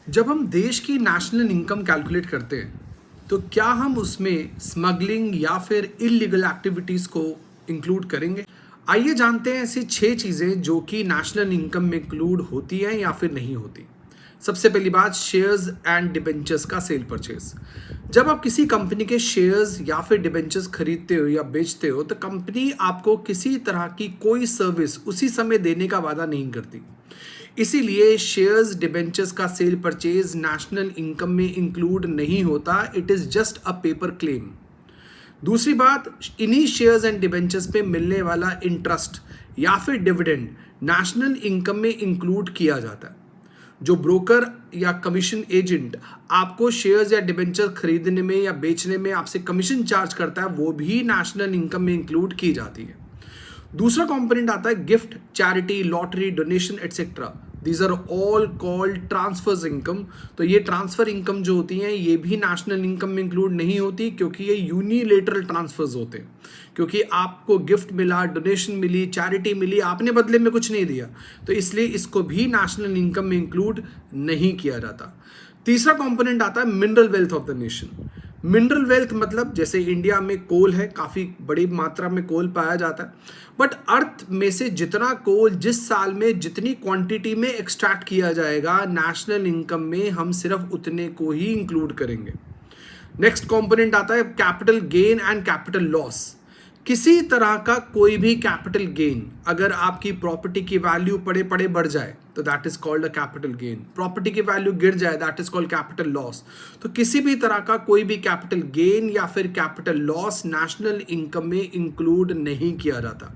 जब हम देश की नेशनल इनकम कैलकुलेट करते हैं तो क्या हम उसमें स्मगलिंग या फिर इलीगल एक्टिविटीज़ को इंक्लूड करेंगे। आइए जानते हैं ऐसी 6 चीज़ें जो कि नेशनल इनकम में इंक्लूड होती हैं या फिर नहीं होती। सबसे पहली बात, शेयर्स एंड डिबेंचर्स का सेल परचेज। जब आप किसी कंपनी के शेयर्स या फिर डिबेंचर्स खरीदते हो या बेचते हो तो कंपनी आपको किसी तरह की कोई सर्विस उसी समय देने का वादा नहीं करती। इसीलिए शेयर्स डिबेंचर्स का सेल परचेज नेशनल इनकम में इंक्लूड नहीं होता, it is just a paper claim. दूसरी बात, इन्हीं शेयर्स एंड डिबेंचर्स पे मिलने वाला इंटरेस्ट या फिर डिविडेंड नेशनल इनकम में इंक्लूड किया जाता है। जो ब्रोकर या कमीशन एजेंट आपको शेयर्स या डिबेंचर खरीदने में या बेचने में आपसे कमीशन चार्ज करता है वो भी नेशनल इनकम में इंक्लूड की जाती है। दूसरा कंपोनेंट आता है gift, charity, lottery, donation etcetera. These are all called transfers income. तो ये ट्रांसफर इनकम जो होती हैं ये भी नेशनल इनकम में इंक्लूड नहीं होती, क्योंकि ये यूनिलेटरल ट्रांसफर्स होते हैं। क्योंकि आपको गिफ्ट मिला, डोनेशन मिली, चैरिटी मिली, आपने बदले में कुछ नहीं दिया, तो इसलिए इसको भी नेशनल इनकम में इंक्लूड नहीं किया जाता। तीसरा कंपोनेंट आता है mineral wealth of the nation. Mineral wealth मतलब जैसे इंडिया में कोल है, काफ़ी बड़ी मात्रा में कोल पाया जाता है, बट अर्थ में से जितना कोल जिस साल में जितनी क्वांटिटी में एक्सट्रैक्ट किया जाएगा नेशनल इनकम में हम सिर्फ उतने को ही इंक्लूड करेंगे। नेक्स्ट कंपोनेंट आता है capital gain and capital loss. किसी तरह का कोई भी कैपिटल गेन, अगर आपकी प्रॉपर्टी की वैल्यू पड़े पड़े बढ़ जाए तो that is called a capital gain. Property की वैल्यू गिर जाए that is called capital loss. तो किसी भी तरह का कोई भी कैपिटल गेन या फिर कैपिटल लॉस नेशनल इनकम में इंक्लूड नहीं किया जाता।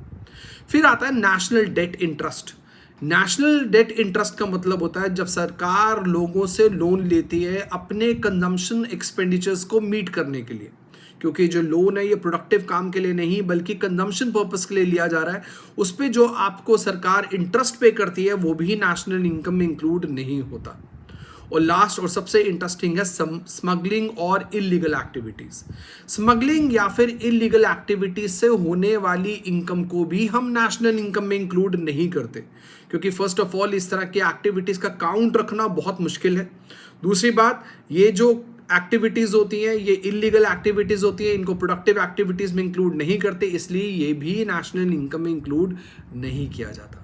फिर आता है national debt interest. National debt interest का मतलब होता है जब सरकार लोगों से लोन लेती है अपने कंजम्पशन एक्सपेंडिचर्स को मीट करने के लिए, क्योंकि जो लोन है ये प्रोडक्टिव काम के लिए नहीं बल्कि कंजम्पशन पर्पस के लिए लिया जा रहा है, उस पर जो आपको सरकार इंटरेस्ट पे करती है वो भी नेशनल इनकम में इंक्लूड नहीं होता। और लास्ट और सबसे इंटरेस्टिंग है स्मगलिंग और इलीगल एक्टिविटीज। स्मगलिंग या फिर इलीगल एक्टिविटीज से होने वाली इनकम को भी हम नेशनल इनकम में इंक्लूड नहीं करते, क्योंकि फर्स्ट ऑफ ऑल इस तरह की एक्टिविटीज का काउंट रखना बहुत मुश्किल है। दूसरी बात, ये जो एक्टिविटीज होती हैं ये इलीगल एक्टिविटीज होती हैं, इनको प्रोडक्टिव एक्टिविटीज में इंक्लूड नहीं करते, इसलिए ये भी नेशनल इनकम में इंक्लूड नहीं किया जाता।